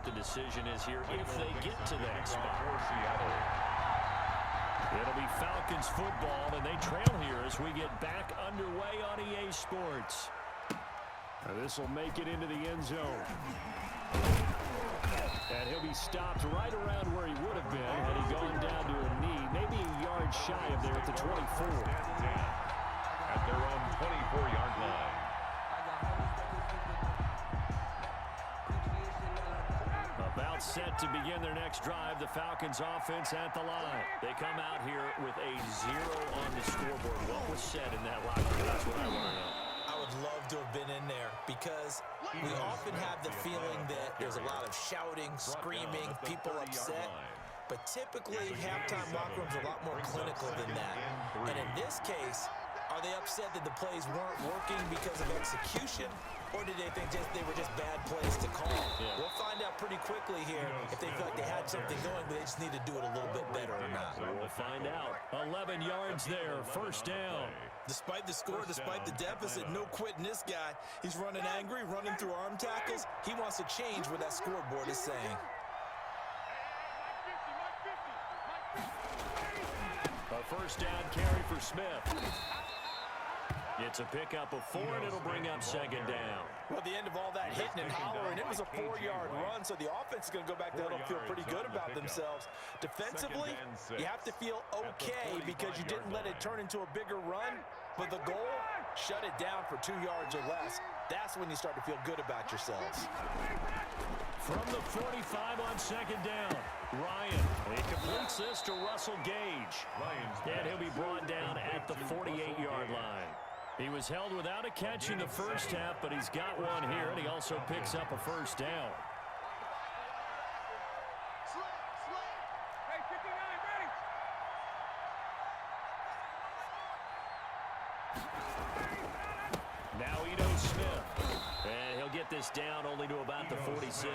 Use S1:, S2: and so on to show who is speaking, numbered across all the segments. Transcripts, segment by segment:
S1: what the decision is here if they get to that spot. It'll be Falcons football, and they trail here as we get back underway on EA Sports. This will make it into the end zone. And he'll be stopped right around where he would have been had he gone down to a knee, maybe a yard shy of there at the 24.
S2: At their own 24-yard line.
S1: About set to begin their next drive, the Falcons offense at the line. They come out here with a 0 on the scoreboard. What was said in that locker room? That's what I want to know.
S3: I would love to have been in there because we often have the feeling that there's a lot of shouting, screaming, people upset. But typically, halftime locker rooms are a lot more clinical than that. And in this case, are they upset that the plays weren't working because of execution, or did they think they were just bad plays to call?
S1: Yeah.
S3: We'll find out pretty quickly here if they feel like they had something going, but they just need to do it a little bit better or not.
S1: We'll find out. 11 yards there, first down.
S3: Despite the score, despite the deficit, no quitting this guy. He's running angry, running through arm tackles. He wants to change what that scoreboard is saying.
S1: A first down carry for Smith. It's a pickup of 4, and it'll bring up second down.
S3: Well, at the end of all that hitting and hollering, it was a 4-yard run, so the offense is going to go back there and feel pretty good about themselves. Defensively, you have to feel okay because you didn't let it turn into a bigger run, but the goal, shut it down for 2 yards or less. That's when you start to feel good about yourselves.
S1: From the 45 on second down, Ryan. He completes this to Russell Gage. And he'll be brought down at the 48-yard line. He was held without a catch in the first half, but he's got one here, and he also picks up a first down. Now Ito Smith. And he'll get this down only to about the 46.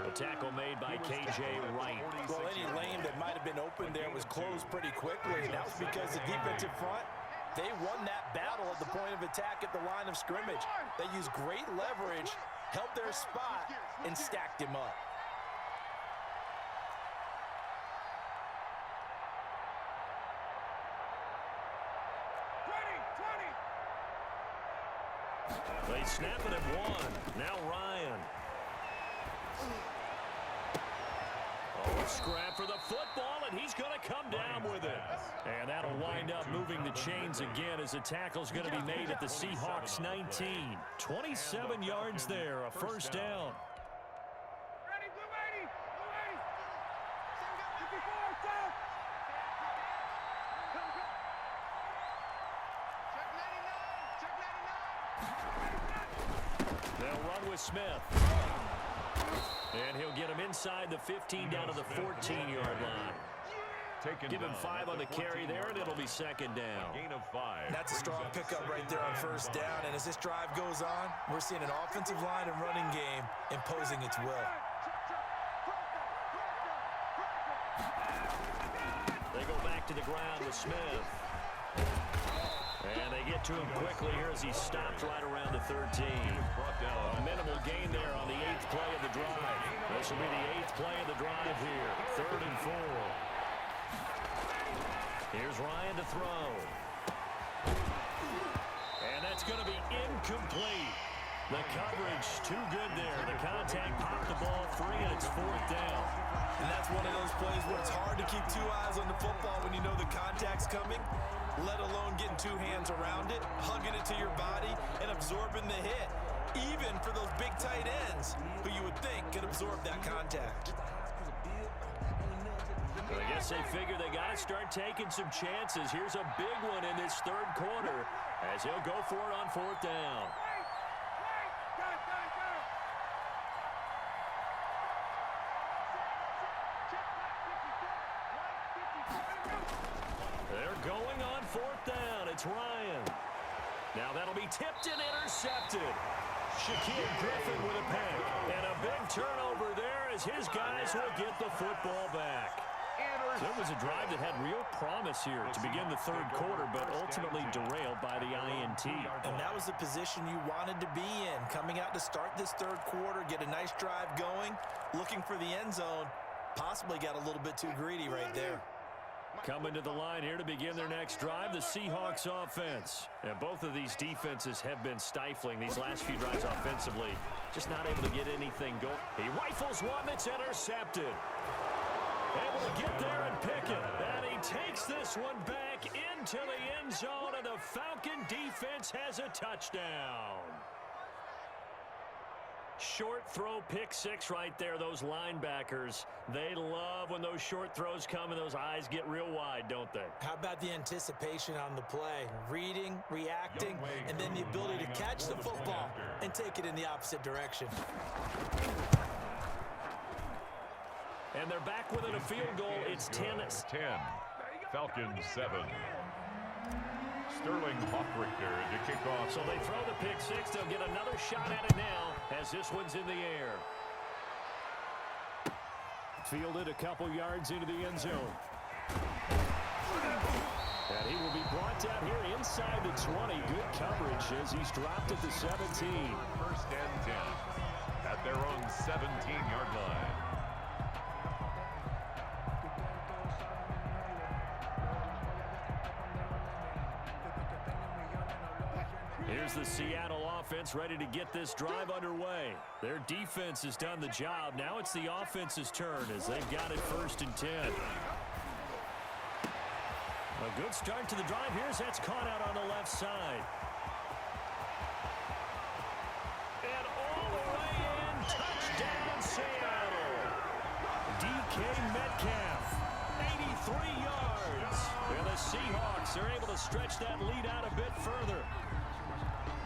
S1: A tackle made by K.J. Wright.
S3: Well, any lane that might have been open there was closed pretty quickly, and that was because the defensive front, they won that battle at the point of attack at the line of scrimmage. They used great leverage, held their spot, and stacked him up.
S1: They snap it at 1. Now Ryan. Oh, scrap for the football, and he's going to come down with it. And that'll wind up moving the chains again as the tackle's going to be made at the Seahawks 19. 27 yards there, a first down. They'll run with Smith. And he'll get him inside the 15 down to the 14-yard line. Give him 5 on the carry there, and it'll be second down.
S2: Gain of 5.
S3: That's a strong pickup right there on first down. And as this drive goes on, we're seeing an offensive line and running game imposing its will.
S1: They go back to the ground with Smith. And they get to him quickly here as he's stopped right around the 13. A minimal gain there on the 8th play of the drive. This will be the 8th play of the drive here. 3rd and 4. Here's Ryan to throw. And that's going to be incomplete. The coverage too good there. The contact popped the ball free, and it's 4th down.
S3: And that's one of those plays where it's hard to keep 2 eyes on the football when you know the contact's coming, let alone getting 2 hands around it, hugging it to your body, and absorbing the hit, even for those big tight ends who you would think could absorb that contact.
S1: Well, I guess they figure they got to start taking some chances. Here's a big one in this 3rd quarter as he'll go for it on 4th down. They're going on 4th down. It's Ryan. Now that'll be tipped and intercepted. Shaquille Griffin with a pick. And a big turnover there as his guys will get the football back. So it was a drive that had real promise here to begin the third quarter, but ultimately derailed by the INT.
S3: And that was the position you wanted to be in. Coming out to start this third quarter, get a nice drive going, looking for the end zone. Possibly got a little bit too greedy right there.
S1: Coming to the line here to begin their next drive, the Seahawks offense. And both of these defenses have been stifling these last few drives offensively. Just not able to get anything going. He rifles one that's intercepted. Able to get there and pick it. And he takes this one back into the end zone, and the Falcon defense has a touchdown. Short throw, pick six right there. Those linebackers, they love when those short throws come and those eyes get real wide, don't they?
S3: How about the anticipation on the play? Reading, reacting, and then the ability to catch the football and take it in the opposite direction.
S1: And they're back within a field goal. It's 10.
S2: Falcons 7. Sterling Hoffrichter to kick off.
S1: So they throw the pick six. They'll get another shot at it now as this one's in the air. Fielded a couple yards into the end zone. And he will be brought down here inside the 20. Good coverage as he's dropped at the 17.
S2: First and 10 at their own 17-yard line.
S1: Here's the Seattle offense ready to get this drive underway. Their defense has done the job. Now it's the offense's turn as they've got it first and 10. A good start to the drive. Here's that's caught out on the left side. And all the way in. Touchdown, Seattle. DK Metcalf, 83 yards. And the Seahawks are able to stretch that lead out a bit further.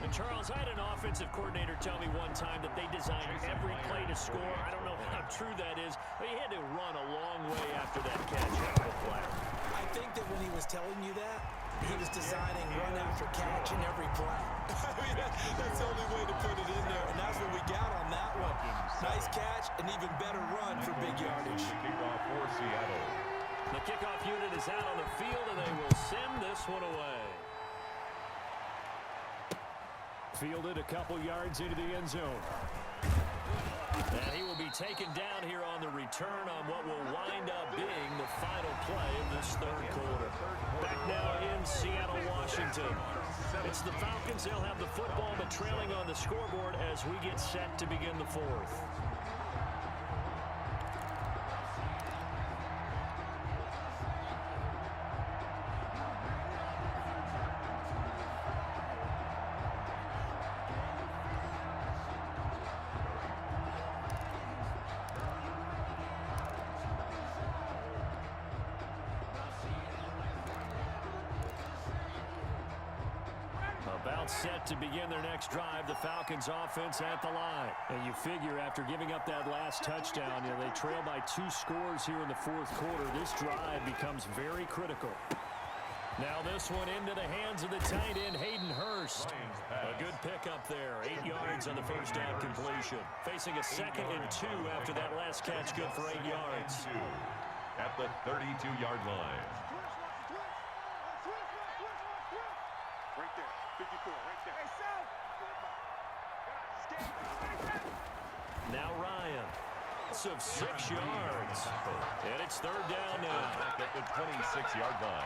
S1: And Charles, I had an offensive coordinator tell me one time that they designed every play to score. I don't know how true that is, but he had to run a long way after that catch out of the flat.
S3: I think that when he was telling you that, he was designing run after catch in every play. I mean, that's the only way to put it in there, and that's what we got on that one. Nice catch, an even better run for big yardage.
S2: Kickoff for Seattle.
S1: The kickoff unit is out on the field, and they will send this one away. Fielded a couple yards into the end zone. And he will be taken down here on the return on what will wind up being the final play of this third quarter. Back now in Seattle, Washington. It's the Falcons. They'll have the football, but trailing on the scoreboard as we get set to begin the fourth. About set to begin their next drive, the Falcons offense at the line. And you figure after giving up that last touchdown, they trail by 2 scores here in the fourth quarter. This drive becomes very critical. Now this one into the hands of the tight end, Hayden Hurst. A good pickup there, 8 yards on the first down completion. Facing a 2nd and 2 after that last catch, good for 8 yards.
S2: At the 32-yard line.
S1: Now Ryan. Of 6 yards. And it's third down now.
S2: At the 26-yard line.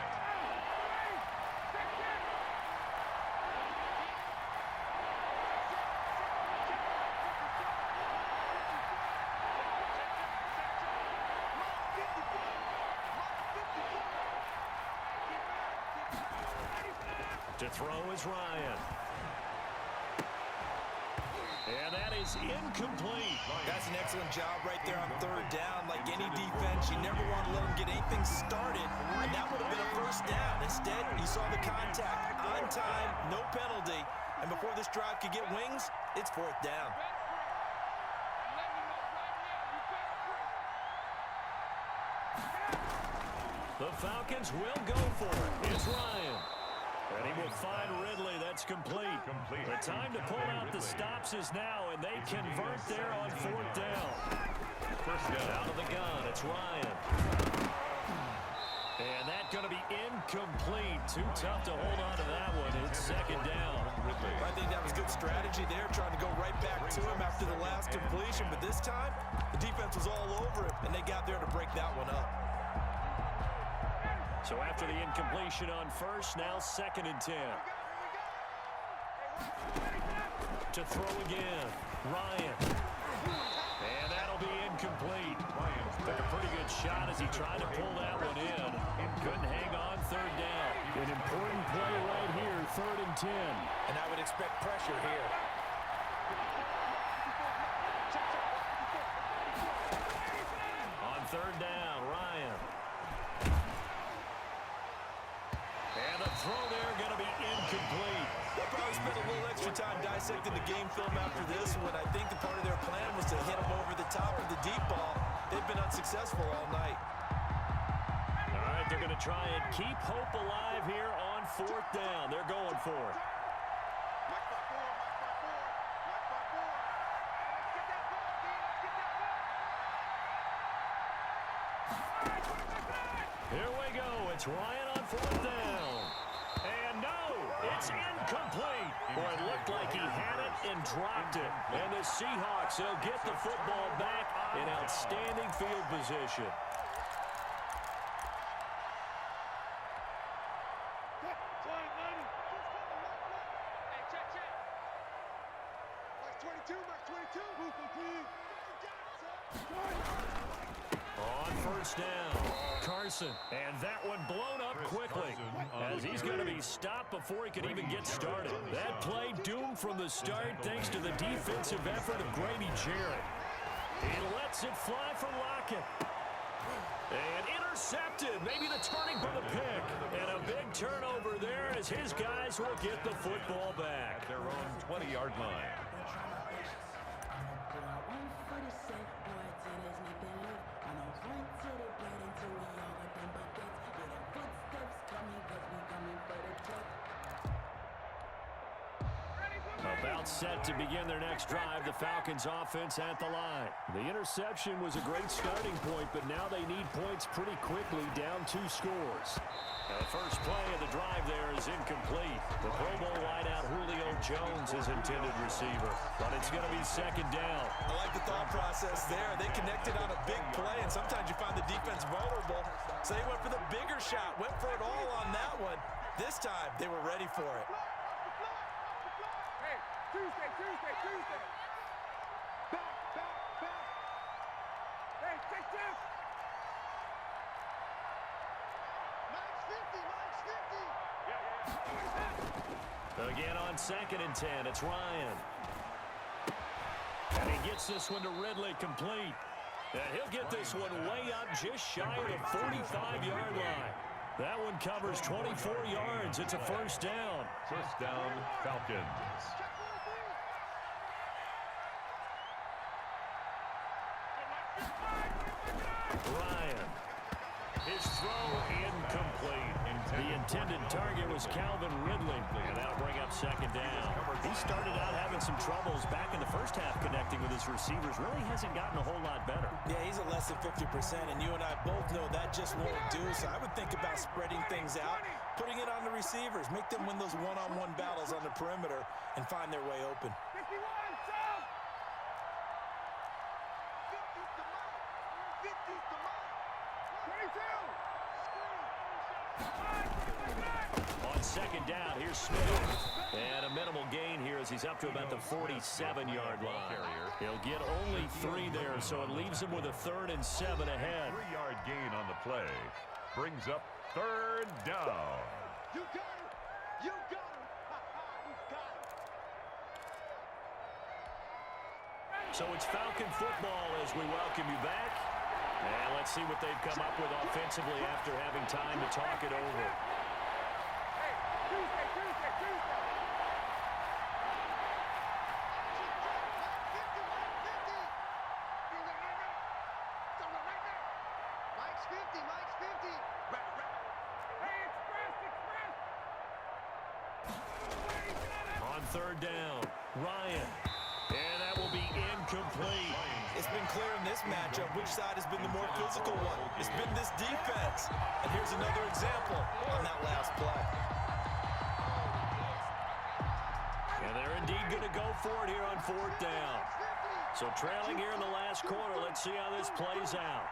S1: To throw is Ryan. And that is incomplete.
S3: That's an excellent job right there on third down. Like any defense, you never want to let them get anything started. And that would have been a first down. Instead, you saw the contact. On time, no penalty. And before this drive could get wings, it's fourth down.
S1: The Falcons will go for it. It's Ryan. And he will find Ridley. That's complete. The time to pull out the stops is now, and they convert there on fourth down.
S2: First down.
S1: Out of the gun, it's Ryan. incomplete. Too tough to hold on to that one. It's second down.
S3: I think that was good strategy there, trying to go right back to him after the last completion. But this time, the defense was all over him, and they got there to break that one up.
S1: So after the incompletion on first, now 2nd and 10. To throw again, Ryan. And that'll be incomplete. Took a pretty good shot as he tried to pull that one in. Couldn't hang on 3rd down. An important play right here, 3rd and 10.
S3: And I would expect pressure here.
S1: On 3rd down, Ryan. And the throw there going to be incomplete.
S3: They'll probably spend a little extra time dissecting the game film after this one. I think the part of their plan was to hit him over the top of the deep ball. They've been unsuccessful all night.
S1: All right, they're going to try and keep hope alive here on 4th down. They're going for it. Here we go. It's Ryan on 4th down. And no, it's incomplete. Boy, it looked like he had it and dropped it. And the Seahawks, they'll get the football back in outstanding field position. On 1st down, Carson. And that one blown up quickly as he's going to be stopped before he could even get started. That play doomed from the start thanks to the defensive effort of Grady Jarrett. He lets it fly for Lockett. And intercepted. Maybe the turning for the pick. And a big turnover there as his guys will get the football back.
S2: At their own 20-yard line.
S1: About set to begin their next drive, the Falcons offense at the line. The interception was a great starting point, but now they need points pretty quickly, down 2 scores. The first play of the drive there is incomplete. The Pro Bowl wideout Julio Jones is intended receiver, but it's going to be 2nd down.
S3: I like the thought process there. They connected on a big play, and sometimes you find the defense vulnerable. So they went for the bigger shot, went for it all on that one. This time, they were ready for it.
S4: Tuesday. Back. Hey, take this. Max 50.
S1: Again on 2nd and 10, it's Ryan. And he gets this one to Ridley complete. And he'll get this one way up just shy of the 45-yard line. That one covers 24 yards. It's a 1st down.
S2: 1st down, Falcons.
S1: Ryan. His throw incomplete. The intended target was Calvin Ridley. And that'll bring up 2nd down. He started out having some troubles back in the first half connecting with his receivers. Really hasn't gotten a whole lot better.
S3: Yeah, he's at less than 50%, and you and I both know that just won't do. So I would think about spreading things out, putting it on the receivers, make them win those one-on-one battles on the perimeter, and find their way open.
S4: 51, Sam! 50's the mark. 50's the mark. 22!
S1: On 2nd down, here's Smith. And a minimal gain here as he's up to about the 47-yard line. He'll get only 3 there, so it leaves him with a 3rd and 7 ahead.
S2: 3-yard gain on the play. Brings up 3rd down.
S4: You got it! You got it! You got it!
S1: So it's Falcon football as we welcome you back. And let's see what they've come up with offensively after having time to talk it over.
S4: Hey, Tuesday. Mike's 50. Hey, express.
S1: On 3rd down, Ryan. And that will be incomplete.
S3: It's been clear in this matchup which side has been the more physical one. It's been this defense. And here's another example on that last play.
S1: And they're indeed going to go for it here on 4th down. So trailing here in the last quarter. Let's see how this plays out.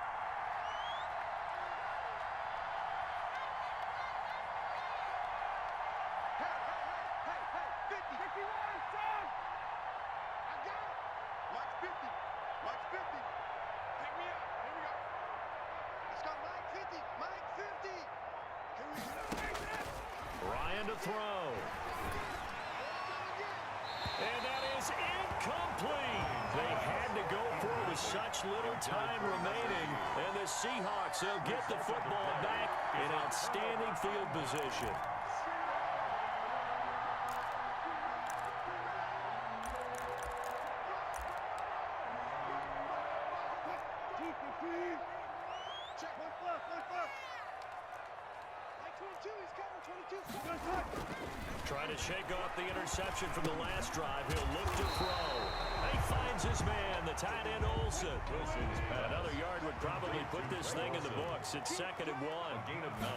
S1: Ryan to throw. And that is incomplete. They had to go for it with such little time remaining. And the Seahawks, they'll get the football back in outstanding field position. Trying to shake off the interception from the last drive. He'll look to throw. He finds his man, the tight end Olsen. Another yard would probably put this thing in the books. It's 2nd and 1.
S2: Gain of 9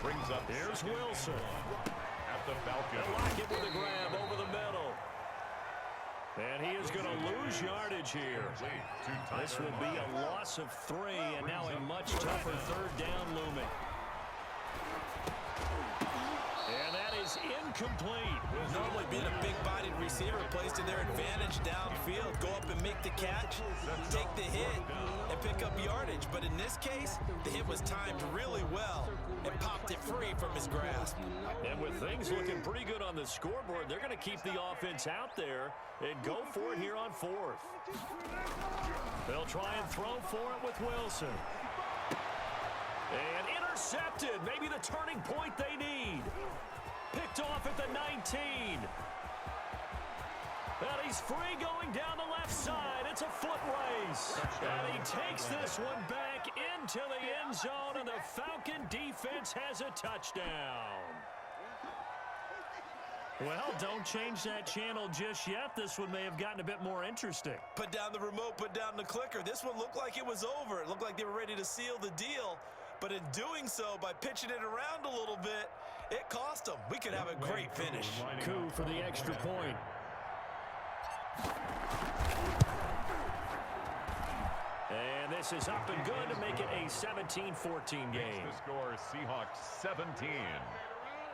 S2: brings up.
S1: Here's Wilson.
S2: At the Falcons.
S1: They'll lock it with a grab over the middle. And he is going to lose yardage here. This will be a loss of 3, and now a much tougher 3rd down looming. And that is incomplete.
S3: Normally being a big-bodied receiver plays to their advantage downfield. Go up and make the catch, take the hit, and pick up yardage. But in this case, the hit was timed really well and popped it free from his grasp.
S1: And with things looking pretty good on the scoreboard, they're going to keep the offense out there and go for it here on 4th. They'll try and throw for it with Wilson. And intercepted. Maybe the turning point they need. Picked off at the 19. And he's free going down the left side. It's a foot race. And he takes this one back into the end zone, and the Falcon defense has a touchdown. Well, don't change that channel just yet. This one may have gotten a bit more interesting.
S3: Put down the remote, put down the clicker. This one looked like it was over. It looked like they were ready to seal the deal. But in doing so, by pitching it around a little bit, it cost them. We could have a great finish.
S1: Coup for the extra point. And this is up and good to make it a 17-14 game.
S2: The score, Seahawks 17,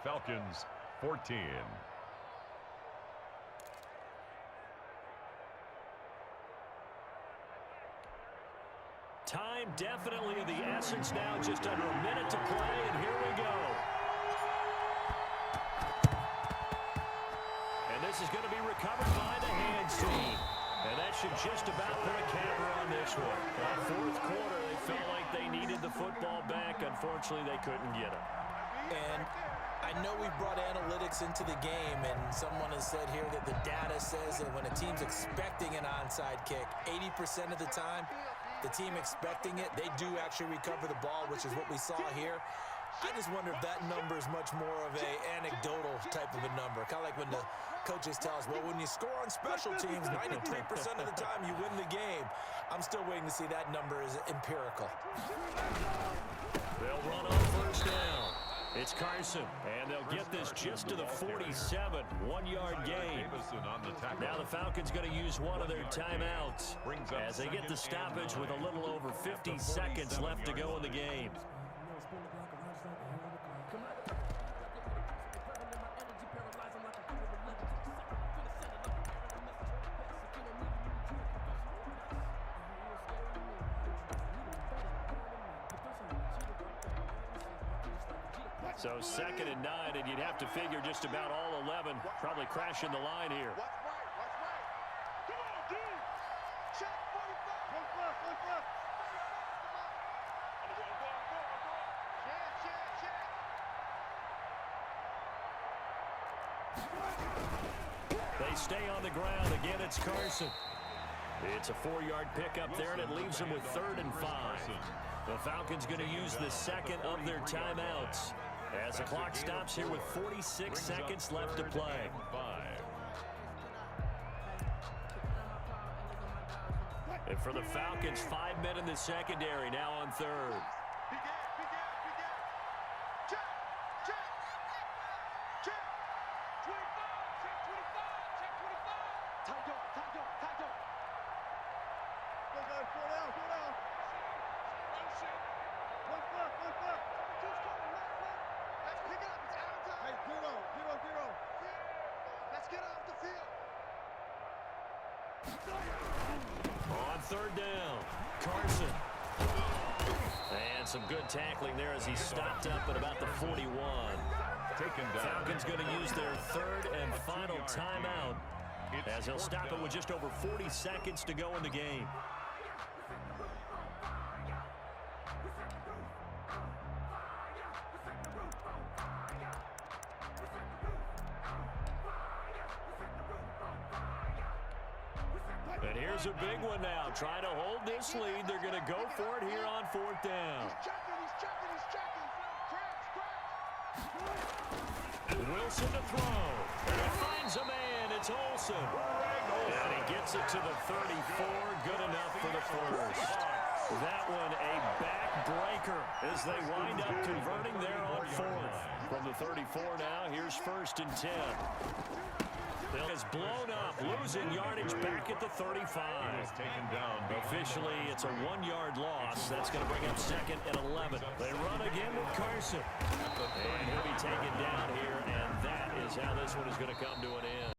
S2: Falcons 14.
S1: Time definitely of the essence now, just under a minute to play, and here we go. And this is going to be recovered by the hands team. And that should just about put a camera on this one. Fourth quarter, they felt like they needed the football back. Unfortunately, they couldn't get it.
S3: And I know we brought analytics into the game, and someone has said here that the data says that when a team's expecting an onside kick, 80% of the time, the team expecting it, they do actually recover the ball, which is what we saw here. I just wonder if that number is much more of a anecdotal type of a number. Kind of like when the coaches tell us, well, when you score on special teams, 93% of the time you win the game. I'm still waiting to see that number is empirical.
S1: They'll run on first down. It's Carson, and they'll get this just to the 47, 1-yard gain. Now the Falcons going to use one of their timeouts as they get the stoppage with a little over 50 seconds left to go in the game. So 2nd and 9, and you'd have to figure just about all 11 probably crashing the line here.
S4: Watch right. Come on, dude. Check 45. Check.
S1: They stay on the ground. Again, it's Carson. It's a 4-yard pickup there, and it leaves them with 3rd and 5. The Falcons going to use the second of their timeouts as the clock stops here with 46 seconds left to play. And for the Falcons, 5 men in the secondary, now on third.
S4: Be good. Check. 25. Check 25. Tight dog. Go, guys. Go down. One foot. Just coming. Let's pick it up. It's out of time. Hey, zero. Let's get off the field.
S1: On third down, Carson. And some good tackling there as he stopped up at about the 41.
S2: Taken down.
S1: Falcons going to use their third and final timeout as they'll stop it with just over 40 seconds to go in the game. And here's a big one now. Trying to hold this lead. They're going to go for it here on fourth down.
S4: He's checking.
S1: Wilson to throw. And he finds a man. It's Olsen. And he gets it to the 34. Good enough for the first. That one a backbreaker as they wind up converting there on fourth. From the 34 now, here's 1st and 10. Bill is blown up, losing yardage back at the 35.
S2: Taken down.
S1: Officially, it's a 1-yard loss. That's going to bring up 2nd and 11. They run again with Carson. And he'll be taken down here, and that is how this one is going to come to an end.